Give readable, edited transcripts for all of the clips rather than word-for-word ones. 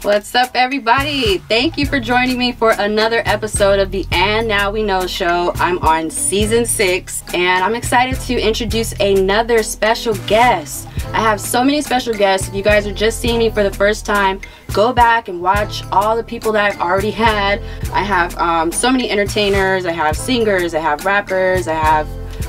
What's up, everybody? Thank you for joining me for another episode of the And Now We Know show. I'm on season 6 and I'm excited to introduce another special guest. I have so many special guests. If you guys are just seeing me for the first time, go back and watch all the people that I've already had. I have so many entertainers, I have singers, I have rappers, I have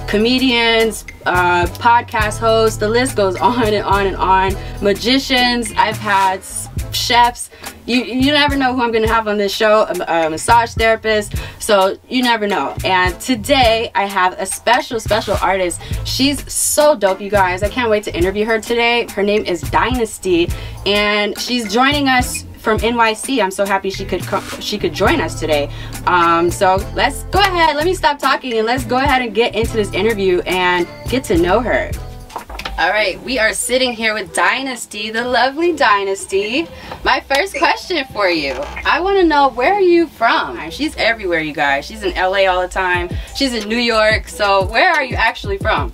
comedians, podcast hosts, the list goes on and on and on. Magicians, I've had chefs. You never know who I'm gonna have on this show. A massage therapist, so you never know. And today I have a special artist. She's so dope, you guys. I can't wait to interview her today. Her name is Dynasty and she's joining us from NYC. I'm so happy she could join us today. So let's go ahead, let me stop talking and let's go ahead and get into this interview and get to know her. All right, we are sitting here with Dynasty, the lovely Dynasty. My first question for you, I want to know, where are you from? She's everywhere, you guys. She's in LA all the time. She's in New York. So where are you actually from?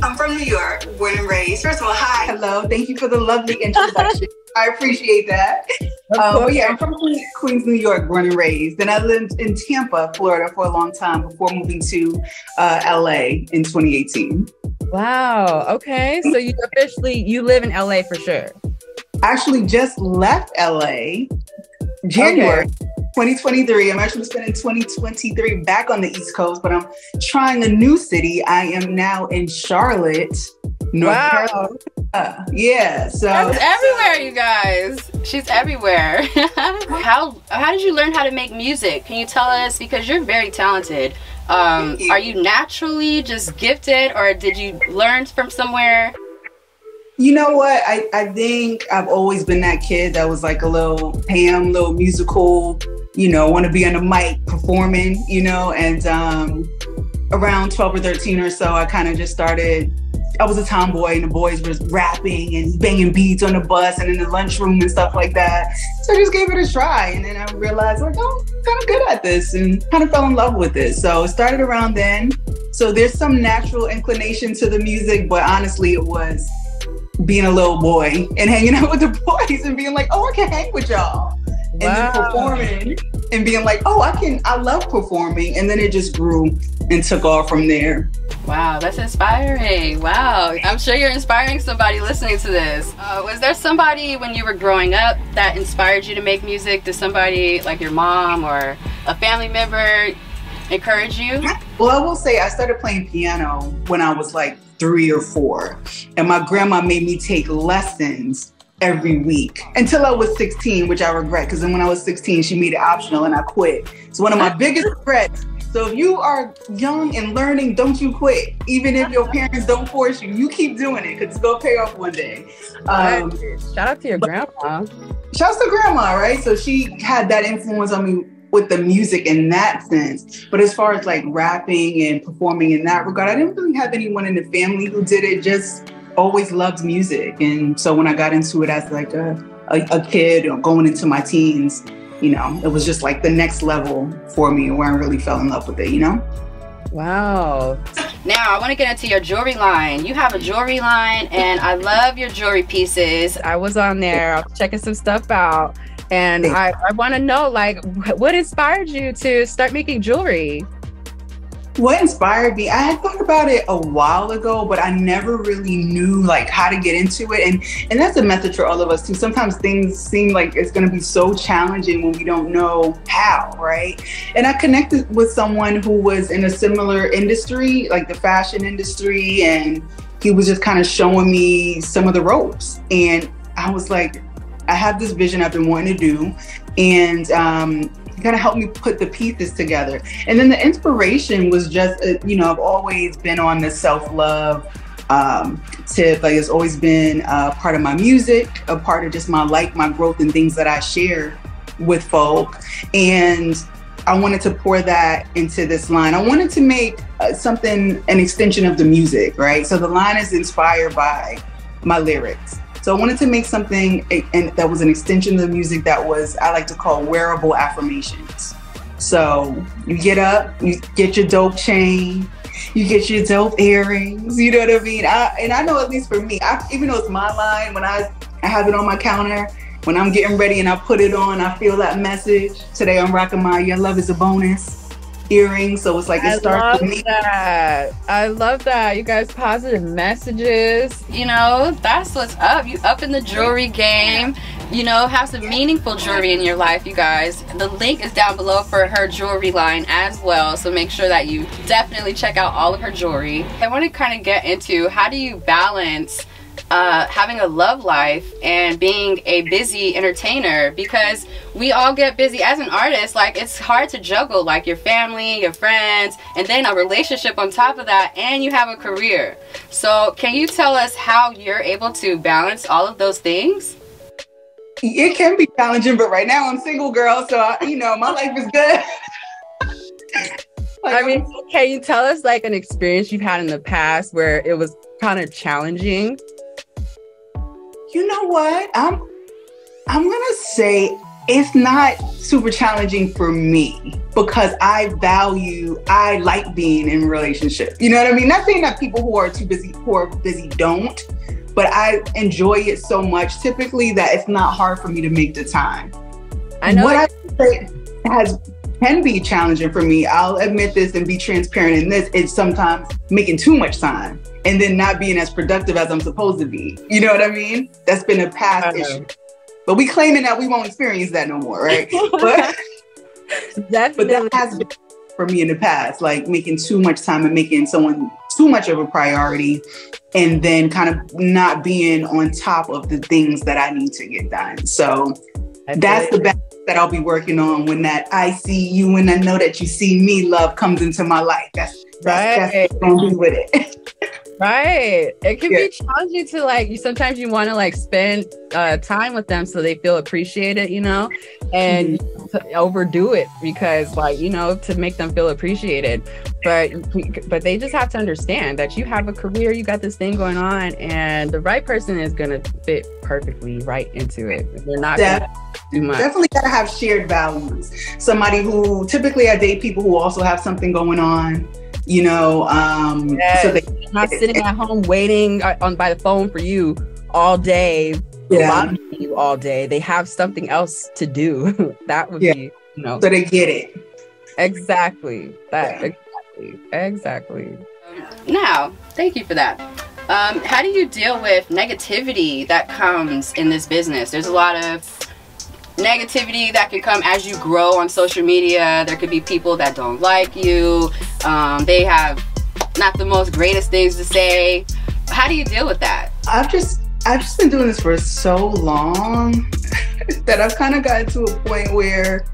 I'm from New York, born and raised. First of all, hi. Hello, thank you for the lovely introduction. I appreciate that. But yeah, I'm from Queens, New York, born and raised. Then I lived in Tampa, Florida for a long time before moving to LA in 2018. Wow. Okay. So you live in LA for sure. Actually just left LA January 2023. I'm actually spending 2023 back on the East Coast, but I'm trying a new city. I am now in Charlotte, North Carolina. Yeah, so that's everywhere, you guys. She's everywhere. How did you learn how to make music? Can you tell us, because you're very talented? Are you naturally just gifted, or did you learn from somewhere? You know what? I think I've always been that kid that was like a little little musical, want to be on the mic performing, and around 12 or 13 or so, I kind of just started. I was a tomboy and the boys were rapping and banging beats on the bus and in the lunchroom and stuff like that. So I just gave it a try. And then I realized, like, oh, I'm kind of good at this, and kind of fell in love with it. So it started around then. So there's some natural inclination to the music, but honestly, it was being a little boy and hanging out with the boys and being like, oh, I can hang with y'all. And then performing and being like, oh, I love performing. And then it just grew and took off from there. Wow, that's inspiring. Wow, I'm sure you're inspiring somebody listening to this. Was there somebody when you were growing up that inspired you to make music? Did somebody like your mom or a family member encourage you? Well, I will say I started playing piano when I was like 3 or 4. And my grandma made me take lessons every week until I was 16, which I regret, because then when I was 16, she made it optional and I quit. So one of my biggest regrets. So if you are young and learning, don't you quit. Even if your parents don't force you, you keep doing it because it's going to pay off one day. Shout out to your grandma. Shout out to grandma, right? So she had that influence on me with the music in that sense. But as far as like rapping and performing in that regard, I didn't really have anyone in the family who did it. Just always loved music. And so when I got into it as like a kid or going into my teens, it was just like the next level for me where I really fell in love with it, Wow. Now I want to get into your jewelry line. You have a jewelry line and I love your jewelry pieces. I was on there, I was checking some stuff out, and I want to know, like, what inspired you to start making jewelry? What inspired me? I had thought about it a while ago, but I never really knew like how to get into it. And that's a message for all of us too. Sometimes things seem like it's going to be so challenging when we don't know how, right? And I connected with someone who was in a similar industry, like the fashion industry, and he was just kind of showing me some of the ropes. And I was like, I have this vision I've been wanting to do, and kind of helped me put the pieces together. And then the inspiration was just, I've always been on the self-love tip. Like, it's always been a part of my music, a part of just my life, my growth, and things that I share with folk. And I wanted to pour that into this line. I wanted to make something, an extension of the music, right? So the line is inspired by my lyrics. So I wanted to make something that was an extension of the music that was, I like to call, wearable affirmations. So you get up, you get your dope chain, you get your dope earrings, you know what I mean? And I know, at least for me, even though it's my line, when I have it on my counter, when I'm getting ready and I put it on, I feel that message. Today I'm rocking my Your Love Is a Bonus earring, so it's like it starts with me. I love that. You guys, positive messages. You know, that's what's up. You up in the jewelry game. You know, have some meaningful jewelry in your life, you guys. The link is down below for her jewelry line as well, so make sure that you definitely check out all of her jewelry. I want to kind of get into, how do you balance having a love life and being a busy entertainer? Because we all get busy as an artist. Like, it's hard to juggle like your family, your friends, and then a relationship on top of that, and you have a career. So can you tell us how you're able to balance all of those things? It can be challenging, but right now I'm single, girl, so you know, my life is good. I mean, can you tell us like an experience you've had in the past where it was kind of challenging? You know what? I'm gonna say it's not super challenging for me because I like being in a relationship. You know what I mean? Not saying that people who are busy don't, but I enjoy it so much typically that it's not hard for me to make the time. I know what I say can be challenging for me. I'll admit this and be transparent in this. It's sometimes making too much time and then not being as productive as I'm supposed to be. You know what I mean? That's been a past issue. But we claiming that we won't experience that no more, right? but that has been for me in the past, like making too much time and making someone too much of a priority and then kind of not being on top of the things that I need to get done. So that's the balance that I'll be working on when that I see you and I know that you see me love comes into my life. That's what's gonna be with it. Right. It can be challenging to like, sometimes you want to like spend time with them so they feel appreciated, you know, and to overdo it because like, you know, to make them feel appreciated. But they just have to understand that you have a career, you got this thing going on, and the right person is going to fit perfectly right into it. They're not too much. Definitely got to have shared values. Somebody who, typically I date people who also have something going on. You know, so they're not sitting at home waiting by the phone for you all day, watching you all day. They have something else to do. That would be, you know, so they get it. Exactly. Exactly. Now, thank you for that. How do you deal with negativity that comes in this business? There's a lot of negativity that can come as you grow on social media. There could be people that don't like you. They have not the most greatest things to say. How do you deal with that? I've just been doing this for so long that I've kind of gotten to a point where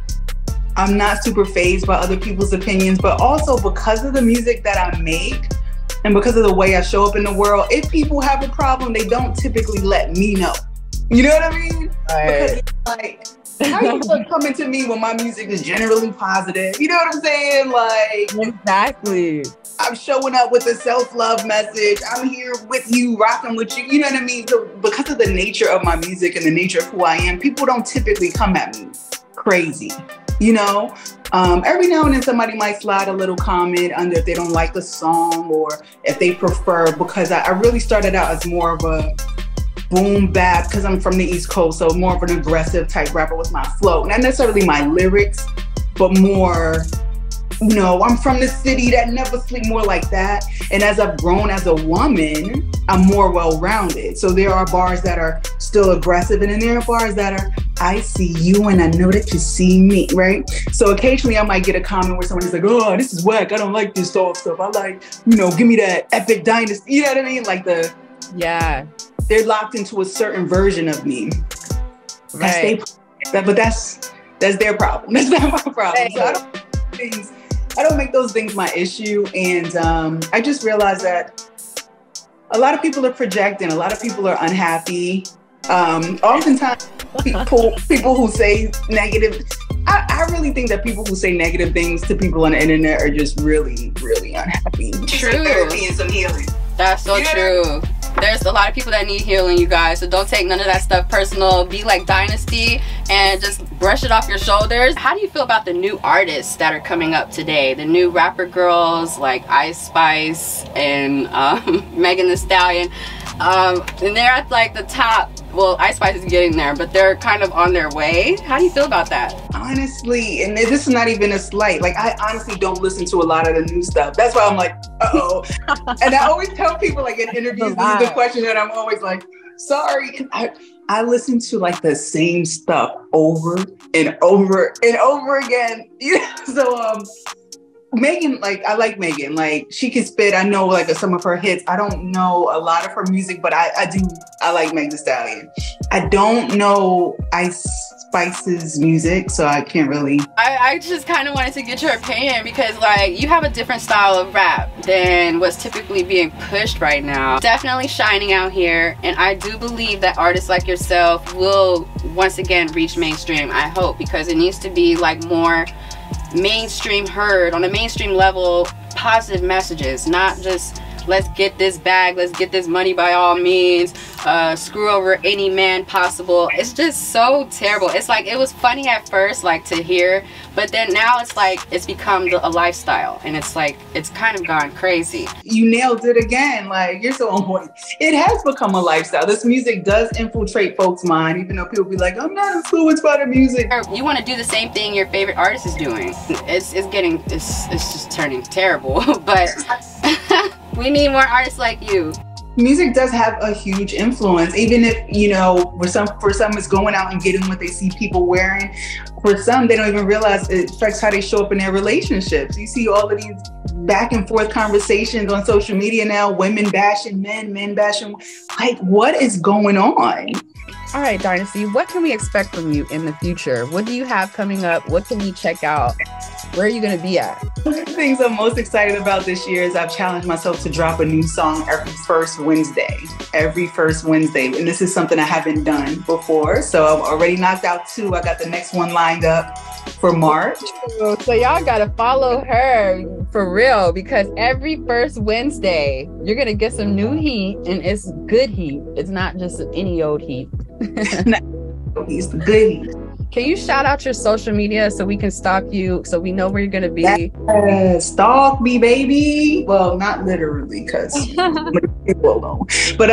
I'm not super fazed by other people's opinions, but also because of the music that I make and because of the way I show up in the world, if people have a problem, they don't typically let me know. You know what I mean? Right. Because it's like, how you coming to me when my music is generally positive? You know what I'm saying? Like, exactly. I'm showing up with a self-love message. I'm here with you, rocking with you. You know what I mean? So because of the nature of my music and the nature of who I am, people don't typically come at me crazy. You know, every now and then somebody might slide a little comment under if they don't like the song or if they prefer, because I really started out as more of a boom bap, because I'm from the East Coast, so more of an aggressive type rapper with my flow. Not necessarily my lyrics, but more, you know, I'm from the city that never sleep, more like that. And as I've grown as a woman, I'm more well-rounded. So there are bars that are still aggressive, and then there are bars that are, I see you and I know that you see me, right? So occasionally I might get a comment where somebody's like, oh, this is whack. I don't like this soft stuff. I like, you know, give me that epic dynasty. You know what I mean? Like they're locked into a certain version of me. Right. But that's their problem. That's not my problem. Right. So I don't make those things my issue. And I just realized that a lot of people are projecting. A lot of people are unhappy. Oftentimes people who say negative, I really think that people who say negative things to people on the internet are just really, really unhappy. True. Therapy and some healing. That's so true. There's a lot of people that need healing, you guys, so don't take none of that stuff personal. Be like Dynasty and just brush it off your shoulders. How do you feel about the new artists that are coming up today? The new rapper girls like Ice Spice and Megan Thee Stallion. And they're at like the top well, Ice Spice is getting there, but they're kind of on their way. How do you feel about that? Honestly, and this is not even a slight, like I honestly don't listen to a lot of the new stuff. That's why I'm like, uh-oh. And I always tell people, like, in interviews, this is the question that I'm always like, sorry. I listen to like the same stuff over and over and over again. Yeah. So Megan, like, I like Megan. Like, she can spit. I know like some of her hits. I don't know a lot of her music, but I like Meg Thee Stallion. I don't know Ice Spice's music, so I can't really. I just kind of wanted to get your opinion because like you have a different style of rap than what's typically being pushed right now. Definitely shining out here, and I do believe that artists like yourself will once again reach mainstream. I hope, because it needs to be like more mainstream heard on a mainstream level, positive messages, not just let's get this bag, let's get this money by all means, screw over any man possible. It's just so terrible. It's like, it was funny at first, like, to hear, but then now it's like it's become a lifestyle, and it's like it's kind of gone crazy. You nailed it again. Like, you're so on point. It has become a lifestyle. This music does infiltrate folks' mind, even though people be like, I'm not influenced by the music. You want to do the same thing your favorite artist is doing. It's just turning terrible. But we need more artists like you. Music does have a huge influence, even if, you know, for some it's going out and getting what they see people wearing. For some, they don't even realize it affects how they show up in their relationships. You see all of these back and forth conversations on social media now, women bashing men, men bashing. Like, what is going on? All right, Dynasty, what can we expect from you in the future? What do you have coming up? What can we check out? Where are you going to be at? One of the things I'm most excited about this year is I've challenged myself to drop a new song every first Wednesday. Every first Wednesday. And this is something I haven't done before. So I've already knocked out 2. I got the next one lined up for March. So y'all got to follow her for real, because every first Wednesday, you're going to get some new heat, and it's good heat. It's not just any old heat. He's the good heat. Can you shout out your social media so we can stalk you, so we know where you're going to be? Stalk me, baby. Well, not literally, because people know. But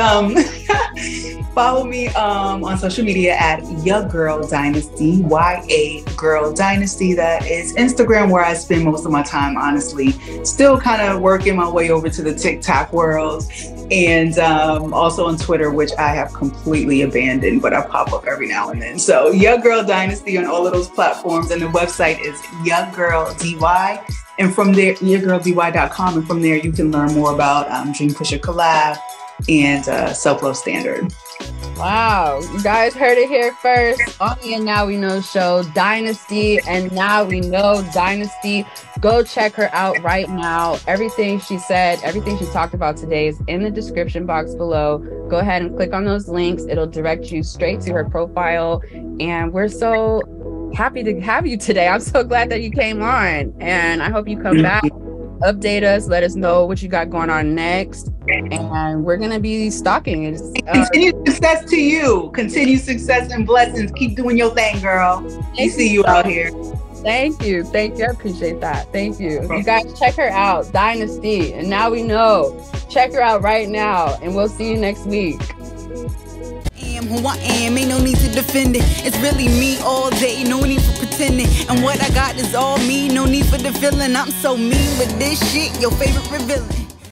follow me on social media at Ya Girl Dynasty, YA Girl Dynasty. That is Instagram, where I spend most of my time, honestly. Still kind of working my way over to the TikTok world. And also on Twitter, which I have completely abandoned, but I pop up every now and then. So Ya Girl Dynasty on all of those platforms, and the website is Ya Girl DY, and from there, YaGirlDY.com, and from there you can learn more about Dream Pusher Collab and Self Love Standard. Wow, you guys heard it here first on the And Now We Know show. Dynasty, and Now We Know Dynasty. Go check her out right now. Everything she said, everything she talked about today is in the description box below. Go ahead and click on those links. It'll direct you straight to her profile. And we're so happy to have you today. I'm so glad that you came on, and I hope you come back. Update us, let us know what you got going on next, and we're gonna be stalking. Continued success to you. Continued success and blessings. Keep doing your thing, girl. We see you out here. Thank you. I appreciate that. Thank you. You guys check her out, Dynasty, and Now We Know. Check her out right now, and we'll see you next week. Who I am, ain't no need to defend it. It's really me all day, no need for pretending. And what I got is all me, no need for the feeling. I'm so mean with this shit, your favorite revealing.